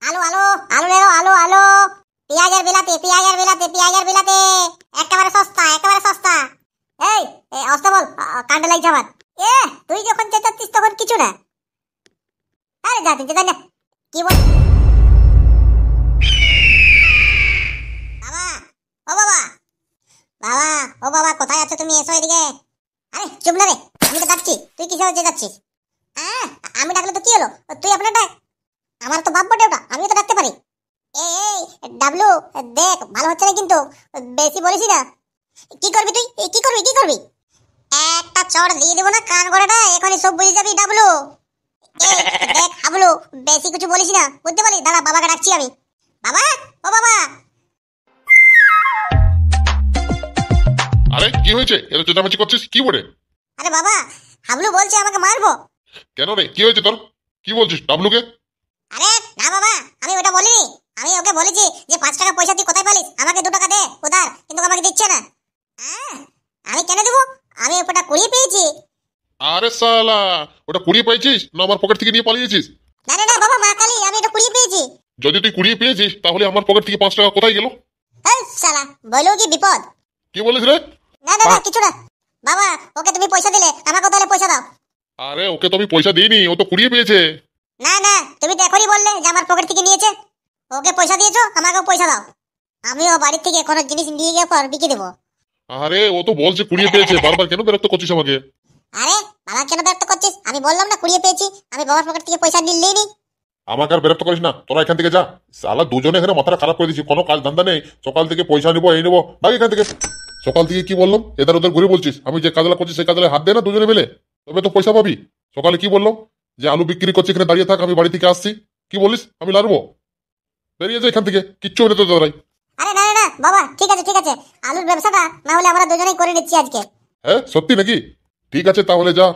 আলু আলু আলু লেলো আলু আলু পেঁয়াজের বিলাতি পেঁয়াজের বিলাতি পেঁয়াজের বিলাতি একেবারে সস্তা একেবারে সস্তা। এই অস্তা বল কান্ডে লাগছে আমার। তুই যখন চেঁচাচ্ছিস তখন কিছু না। আরে যা তুই চেঁচাই না। কি বল বাবা? ও বাবা, বাবা ও বাবা কোথায় আছো তুমি? এসো এদিকে। আরে চুপ না রে, আমি তো ডাকছি, তুই কিসে চেঁচাচ্ছিস? আমি ডাকলে তো কি হলো? তুই আপনার ডাক। আমার তো বাপ বটে ওটা, আমিও তো ডাকতে পারি। এই ডাবলু দেখ ভালো হচ্ছে না কিন্তু, বেশি বলিস না। কি করবি তুই? কি করবি কি করবি? একটা চড় দিয়ে দেবো না কান গড়াটা, এখনই সব বুঝে যাবি ডাবলু। দেখ হাবলু, বেশি কিছু বলিস না, বুঝতে পারলি? দাঁড়া বাবাকে ডাকছি আমি। বাবা ও বাবা। আরে কি হয়েছে? এত চেঁচামেচি করছিস কি বলে? আরে বাবা, হাবলু বলছে আমাকে মারবো। কেন রে, কি হয়েছে তোর? কি বলছিস ডাবলুকে? আরে না বাবা, আমি ওটা বলিনি। আমি ওকে বলেছি যে 5 টাকা পয়সা তুই কোথায় পালিস, আমাকে 2 টাকা দে উধার, কিন্তু আমাকে দিচ্ছে না। আমি কেন দেবো? আমি ওটা কুড়িয়ে পেয়েছি। আরে সালা, ওটা কুড়িয়ে পেয়েছিস না আমার পকেট থেকে নিয়ে পালিয়েছিস? না না না বাবা, মা কালী, আমি এটা কুড়িয়ে পেয়েছি। যদি তুই কুড়িয়ে পেয়েছিস তাহলে আমার পকেট থেকে 5 টাকা কোথায় গেল? এই শালা, বলো কি বিপদ? কি বলিস রে? না না না কিছু না বাবা, ওকে তুমি পয়সা দিলে, আমাকে তাহলে পয়সা দাও। আরে ওকে তো আমি পয়সা দিইনি, ও তো কুড়িয়ে পেয়েছে। না না, তুমি তো এখনই বললে যে আমার পকেট থেকে নিয়েছে। ওকে পয়সা দিয়েছো, আমাকেও পয়সা দাও। আমিও বাড়ি থেকে কোনো জিনিস নিয়ে গিয়ে পর বিক্রি দেবো। আরে ও তো বলছে কুড়িয়ে পেয়েছে, বারবার কেন বিরক্ত করছিস আমাকে? আরে বাবা কেন বিরক্ত করছিস? আমি বললাম না কুড়িয়ে পেয়েছি, আমি বাবার পকেট থেকে পয়সা নিলেই। আমাকে আর বিরক্ত করিস না, তোরা এখান থেকে যা। সালা দুজনে এখানে মাথাটা খারাপ করে দিচ্ছি, কোনো কাজ ধান্দা নেই। সকাল থেকে পয়সা নিবো এই নেবো, ভাই এখান থেকে। সকাল থেকে কি বললাম? এদের ওদের ঘুরে বলছিস, আমি যে কাজলা করছি সেই কাজলে হাত দে না দুজনে মিলে, তবে তো পয়সা পাবি। সকালে কি বললাম? যে আলু বিক্রি করছি, এখানে দাঁড়িয়ে থাক, আমি বাড়ি থেকে আসছি। কি বলিস? আমি লাড়বো? বেরিয়ে যাই এখান থেকে, কিচ্ছু হলে তো দাঁড়াই। আরে না না না বাবা, ঠিক আছে ঠিক আছে, আলুর ব্যবসাটা না হলে আমরা দুজনেই করে নিচ্ছি আজকে। হ্যাঁ সত্যি নাকি? ঠিক আছে তাহলে যা,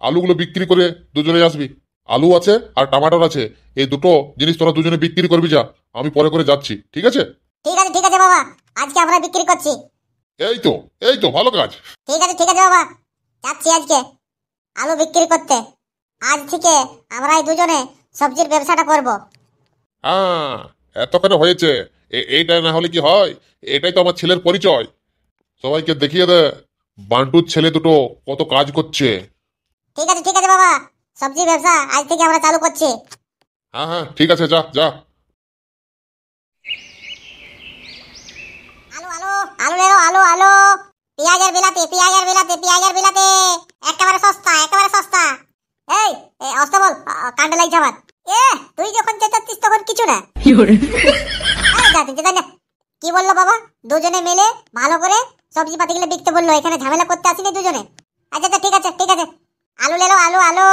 আলুগুলো বিক্রি করে দুজনে আসবি। আলু আছে আর টমাটোর আছে, এই দুটো জিনিস তোরা দুজনে বিক্রি করবি। যা, আমি পরে করে যাচ্ছি, ঠিক আছে? ঠিক আছে বাবা, আজকে আমরা বিক্রি করছি। এই তো ভালো কাজ। ঠিক আছে বাবা, যাচ্ছি আজকে আলু বিক্রি করতে। আজ থেকে আমরা এই দুজনে সবজির ব্যবসাটা করব। হ্যাঁ, এতখানে হয়েছে। এইটা না হলে কি হয়? এটাই তো আমার ছেলের পরিচয়। সবাইকে দেখিয়ে দে বান্টুর ছেলে দুটো কত কাজ করছে। ঠিক আছে বাবা, সবজির ব্যবসা আজ থেকে আমরা চালু করছি। হ্যাঁ ঠিক আছে, যা যা। আলু আলু আলু লেলো আলু আলু পেঁয়াজের বিলাতি পেঁয়াজের বিলাতি পেঁয়াজের বিলাতি একেবারে সস্তা একেবারে সস্তা। এই অস্তা বল কান্ডে লাগছে আমার। তুই যখন চেঁচাচ্ছিস তখন কিছু না। আরে যা তুই চেঁচাই না। কি বললো বাবা? দুজনে মিলে ভালো করে সবজি পাতিগুলো বিকতে বললো, এখানে ঝামেলা করতে আসিনি দুজনে। আচ্ছা ঠিক আছে ঠিক আছে। আলু লেলো আলু আলু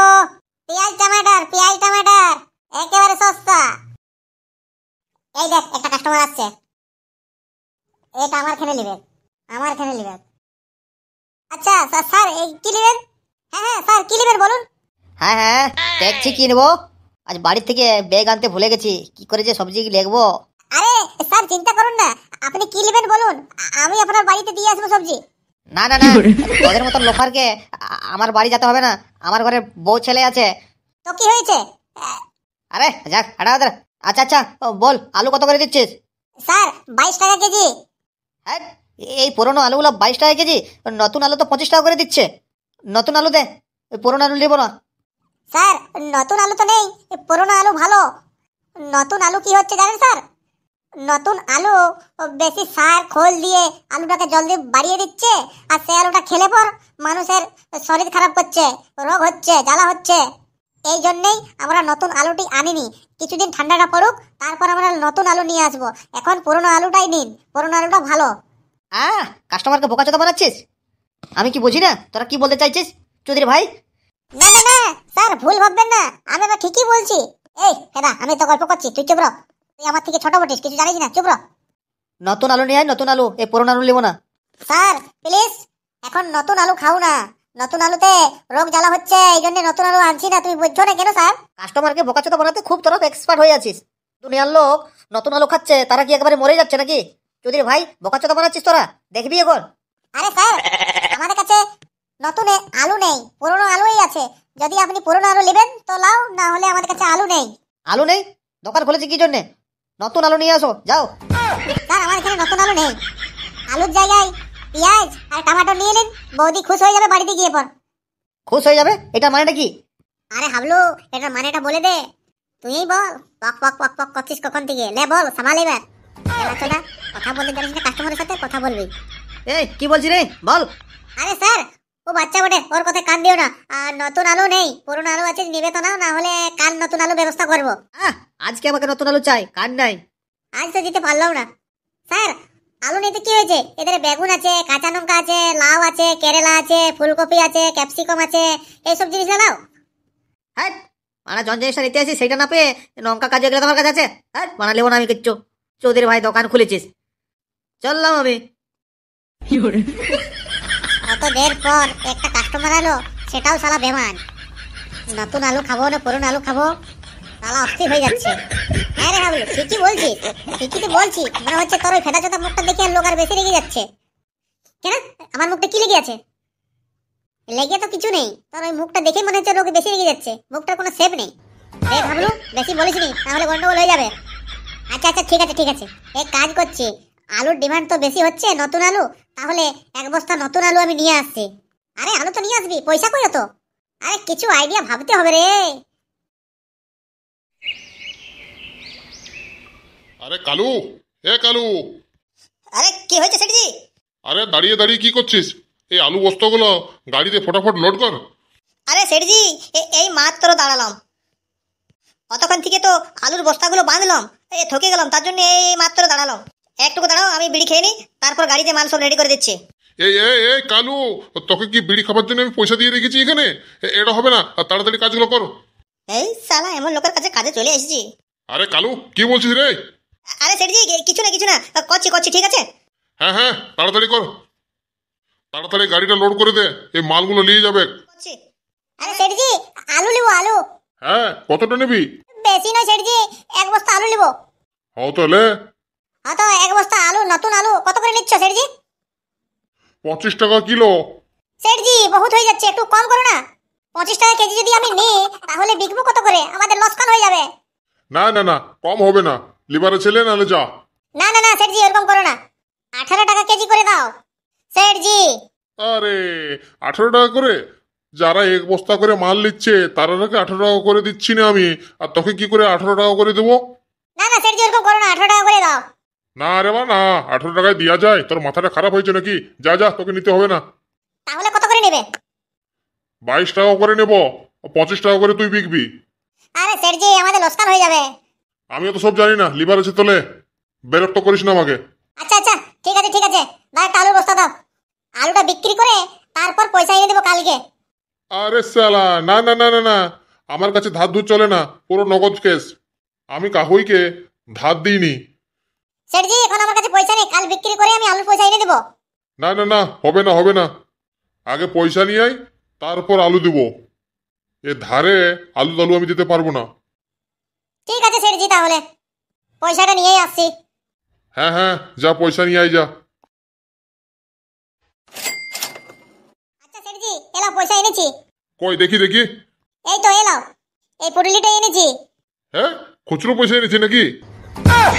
পেঁয়াজ টমাটার একেবারে সস্তা। এই দেখ একটা কাস্টমার আসছে, এটা আমার খেনে নেবেন, আমার খেনে নেবেন। আচ্ছা স্যার এই কি নেবেন? হ্যাঁ স্যার কি নেবেন বলুন। হ্যাঁ দেখছি কি নেবো। আজ বাড়ি থেকে ব্যাগ আনতে ভুলে গেছি, কি করে যে সবজি লিখবো। আরে স্যার চিন্তা করুন না, আপনি কি নেবেন বলুন, আমি আপনার বাড়িতে দিয়ে আসবো সবজি। না না না, তোদের মতন লোফারকে আমার বাড়ি যেতে হবে না, আমার ঘরে বউ ছেলে আছে। তো কি হয়েছে? আরে যাক হাঁটা ওদের। আচ্ছা বল, আলু কত করে দিচ্ছিস? স্যার 22 টাকা কেজি। হ্যাঁ, এই পুরোনো আলুগুলো 22 টাকা কেজি? নতুন আলু তো 25 টাকা করে দিচ্ছে। নতুন আলু দে, ওই পুরোনো আলু নেবো না। স্যার নতুন আলু তো নেই, পুরনো আলু ভালো। নতুন আলু কি হচ্ছে জানেন স্যার? নতুন আলু বেশি সার খোল দিয়ে আলুটাকে জলদি বাড়িয়ে দিচ্ছে, আর সেই আলুটা খেলে পর মানুষের শরীর খারাপ করছে, রোগ হচ্ছে, জ্বালা হচ্ছে। এই জন্যই আমরা নতুন আলুটি আনিনি, কিছুদিন ঠান্ডাটা পড়ুক তারপর আমরা নতুন আলু নিয়ে আসবো। এখন পুরনো আলুটাই নিন, পুরনো আলুটা ভালো। কাস্টমারকে বোকাচোদা বানাচ্ছিস? আমি কি বুঝি না তোরা কি বলতে চাইছিস চৌধুরী ভাই? না না না স্যার, ভুল ভাববেন না, আমি আবার ঠিকই বলছি। এই হেদা, আমি তো গল্প করছি, তুই চুপ রহ। তুই আমার থেকে ছোট বটিস, কিছু জানিস না, চুপ রহ। নতুন আলু নিয়ে আয়, নতুন আলু, এই পুরোনো আলু নেবো না। স্যার প্লিজ, এখন নতুন আলু খাও না, নতুন আলুতে রোগ জ্বালা হচ্ছে, এই জন্য নতুন আলু আনছি না। তুমি বুঝছো না কেন স্যার? কাস্টমারকে বোকাচোদা বানাতে খুব তোরা এক্সপার্ট হয়ে আছিস। দুনিয়ার লোক নতুন আলু খাচ্ছে, তারা কি একেবারে মরে যাচ্ছে নাকি? চৌধুরী ভাই বোকাচোদা বানাচ্ছিস তোরা, দেখবি এখন। আরে স্যার, আমাদের কাছে নতুন আলু নেই, পুরনো আলুই আছে। যদি আপনি পুরনো আলু নেবেন তো লাও, না হলে আমাদের কাছে আলু নেই। আলু নেই? দোকান খুলেছি কি জন্যে? নতুন আলু নিয়ে আসো, যাও। স্যার আমার এখানে নতুন আলু নেই, আলুর জায়গায় পেঁয়াজ আর টমেটো নিয়ে নিন, বৌদি খুশ হয়ে যাবে বাড়িতে গিয়ে পর। খুশ হয়ে যাবে? এটা মানেটা কি? আরে হাবলু, এটার মানেটা বলে দে। তুই বল, পক পক পক পক করছিস কখন থেকে? লে বল, সামাল এবার। এলাচোদা, কথা বলতে জানিস না, কাস্টমারের সাথে কথা বলবি। এই কি বলছি রে, বল। আরে স্যার, ও বাচ্চা বটে, ওর কথায় কান দিও না। আর নতুন আলু নেই, পুরনো আলু আছে, নিবে তো নাও, না হলে কাল নতুন আলু ব্যবস্থা করবো। আজকে আমাকে নতুন আলু চাই, কার্ড নাই। আজ তো দিতে পারলাম না। স্যার, আলু নিতে কি হয়েছে? এদের বেগুন আছে, কাঁচা লঙ্কা আছে, লাউ আছে, কেরেলা আছে, ফুলকপি আছে, ক্যাপসিকাম আছে, এইসব জিনিস নাও। হ্যাঁ, মানে জন জিনিসটা নিতে আসি সেইটা না পেয়ে লঙ্কা কাজু এগুলো তোমার কাছে আছে? হ্যাঁ, মানে লেবো না আমি কিচ্ছু। চৌধুরী ভাই দোকান খুলেছিস, চললাম আমি। অত দের পর একটা কাস্টমার এলো, সেটাও শালা বেমান। নতুন আলু খাবো না পুরনো আলু খাবো, শালা অস্থির হয়ে যাচ্ছে। হ্যাঁ রে হাবলু, ঠিকই বলছিস, ঠিকই তো বলছি। মনে হচ্ছে তোর ওই ফেটা চোদা মুখটা দেখে লোক আর বেশি রেগে যাচ্ছে। কেন আমার মুখটা কি লেগে আছে? লেগে তো কিছু নেই, তোর ওই মুখটা দেখেই মনে হচ্ছে লোক বেশি রেগে যাচ্ছে। মুখটার কোনো শেপ নেই। এই হাবলু, বেশি বলিস নি, তাহলে গন্ডগোল হয়ে যাবে। আচ্ছা আচ্ছা, ঠিক আছে ঠিক আছে, এক কাজ করছি। আলুর ডিমান্ড তো বেশি হচ্ছে, নতুন আলু, তাহলে এক বস্তা নতুন আলু আমি নিয়ে আসছি। আরে আলু তো নিয়ে আসবি, পয়সা কই তো? আরে কিছু আইডিয়া ভাবতে হবে রে। আরে কালু, এ কালু, আরে কি হয়েছে সেঠজি? আরে দাঁড়িয়ে দাঁড়িয়ে কি করছিস? এই আলু বস্তাগুলো গাড়িতে ফটাফট লোড কর। আরে সেঠজি, এই মাত্র দাঁড়ালাম, অতক্ষণ থেকে তো আলুর বস্তাগুলো বাঁধলাম, থকে গেলাম, তার জন্য এই মাত্র দাঁড়ালাম। একটুকু দাঁড়াও, আমি বিড়ি খেয়ে নিই, তারপর গাড়িতে মাল সব রেডি করে দিচ্ছি। এই এই এই কালু, তোকে কি বিড়ি খাবার জন্য আমি পয়সা দিয়ে রেখেছি এখানে? এটা হবে না, আর তাড়াতাড়ি কাজগুলো কর। এই সালা, এমন লোকের কাছে কাজে চলে এসেছি। আরে কালু, কি বলছিস রে? আরে সেঠজি, কিছু না কিছু না, করছি করছি, ঠিক আছে। হ্যাঁ হ্যাঁ, তাড়াতাড়ি কর, তাড়াতাড়ি গাড়িটা লোড করে দে, এই মালগুলো নিয়ে যাবে। করছি। আরে সেঠজি, আলু নিবো আলু। হ্যাঁ, কতটা নিবি? বেশি নয় সেঠজি, এক বস্তা আলু নিবো। হও তাহলে। হ্যাঁ তো এক বস্তা আলু, নতুন আলু কত করে নিচ্ছ সেঠজি? 25 টাকা কিলো। সেঠজি বহুত হয়ে যাচ্ছে, একটু কম করো না। 25 টাকা কেজি যদি আমি নিই, তাহলে বিকবো কত করে? আমাদের লসকান হয়ে যাবে। না না না, কম হবে না, লিভারে ছেলে নাহলে যা। না না না সেঠজি, এরকম করো না, 18 টাকা কেজি করে দাও সেঠজি। আরে 18 টাকা করে? যারা এক বস্তা করে মাল নিচ্ছে তারা নাকি 18 টাকা করে দিচ্ছি না আমি, আর তোকে কি করে 18 টাকা করে দেবো? না না সেঠজি, এরকম করো না, 18 টাকা করে দাও। না রে বা না, 18 টাকায় দেওয়া যায়? তোর মাথাটা খারাপ হয়েছে নাকি? যা যা, তোকে নিতে হবে না। তাহলে কত করে নেবে? 22 টাকা করে নেবো, 25 টাকা করে তুই বিকবি। আরে সেঠজি, আমাদের লসকান হয়ে যাবে। আমিও তো সব জানি না, লিভার আছে তোলে, বিরক্ত করিস না আমাকে। আচ্ছা আচ্ছা, ঠিক আছে ঠিক আছে, দাও একটা আলুর বস্তা দাও। আলুটা বিক্রি করে তারপর পয়সা এনে দেবো কালকে। আরে সালা, না না না না না, আমার কাছে ধার ধুর চলে না, পুরো নগদ কেস। আমি কাহুইকে ধার দিইনি। সেঠজি, এখন আমার কাছে পয়সা নেই, কাল বিক্রি করে আমি আলুর পয়সা এনে দেবো। না না না, হবে না হবে না, আগে পয়সা নিয়ে আয়, তারপর আলু দিব। এ ধারে আলু টালু আমি দিতে পারবো না। ঠিক আছে সেঠজি, তাহলে পয়সাটা নিয়েই আসছি। হ্যাঁ হ্যাঁ, যা পয়সা নিয়ে আয় যা। আচ্ছা সেঠজি, এলাও পয়সা এনেছি। কই দেখি দেখি। এই তো এলাও, এই পুটলিটা এনেছি। হ্যাঁ, খুচরো পয়সা এনেছি নাকি?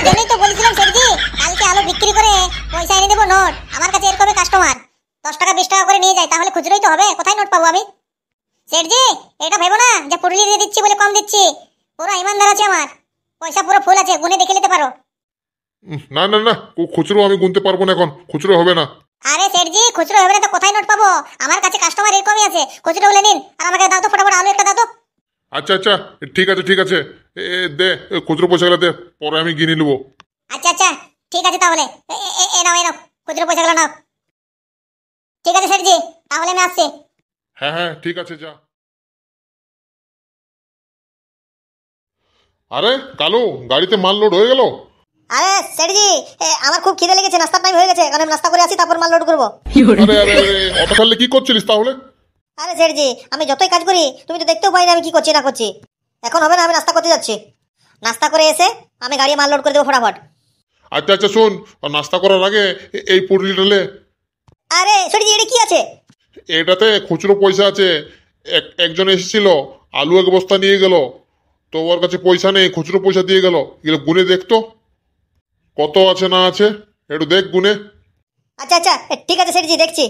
জন্যই তো বলেছিলাম সেঠজি, কালকে আলু বিক্রি করে পয়সা এনে দেবো নোট। আমার কাছে এরকম কাস্টমার 10 টাকা 20 টাকা করে নিয়ে যায়, তাহলে খুচরোই তো হবে, কোথায় নোট পাবো আমি? সেঠজি, এটা ভেবো না যে পুটলি দিয়ে দিচ্ছি বলে কম দিচ্ছি, পুরো ইমানদার আছে আমার, পয়সা পুরো ফুল আছে, গুনে দেখে নিতে পারো। না না না, খুচরো আমি গুনতে পারবো না, এখন খুচরো হবে না। আরে সেঠজি, খুচরো হবে না তো কোথায় নোট পাবো? আমার কাছে কাস্টমার এরকমই আছে, খুচরো বলে নিন, আর আমাকে দাও তো ফটাফট আলু একটা দাও তো। আচ্ছা আচ্ছা, ঠিক আছে ঠিক আছে, দে খুচরো পয়সাগুলো দে, পরে আমি গিনে নেবো। আচ্ছা আচ্ছা, ঠিক আছে, তাহলে এ নাও খুচরো পয়সাগুলো নাও। ঠিক আছে সেঠজি, তাহলে আমি আসছি। হ্যাঁ হ্যাঁ, ঠিক আছে যা। আরে কালু, গাড়িতে মাল লোড হয়ে গেল? আরে সেঠজি, আমার খুব খিদে লেগেছে, নাস্তার টাইম হয়ে গেছে, কারণ আমি নাস্তা করে আসি, তারপর মাল লোড করবো। আরে আরে আরে, অত খালি কি করছিলিস তাহলে? আরে সেঠজি, আমি যতই কাজ করি তুমি তো দেখতেও পাই না আমি কি করছি না করছি। এখন হবে না, আমি নাস্তা করতে যাচ্ছি, নাস্তা করে এসে আমি গাড়ি মাল লোড করে দেবো ফটাফট। আচ্ছা আচ্ছা, শোন, নাস্তা করার আগে এই পুটলিটা লে। আরে সেঠজি, এটা কি আছে? এটাতে খুচরো পয়সা আছে। একজন এসেছিল, আলু এক বস্তা নিয়ে গেল, তোমার কাছে পয়সা নেই, খুচরো পয়সা দিয়ে গেল, এগুলো গুনে দেখতো কত আছে না আছে, একটু দেখ গুনে। আচ্ছা আচ্ছা ঠিক আছে সেঠজি, দেখছি।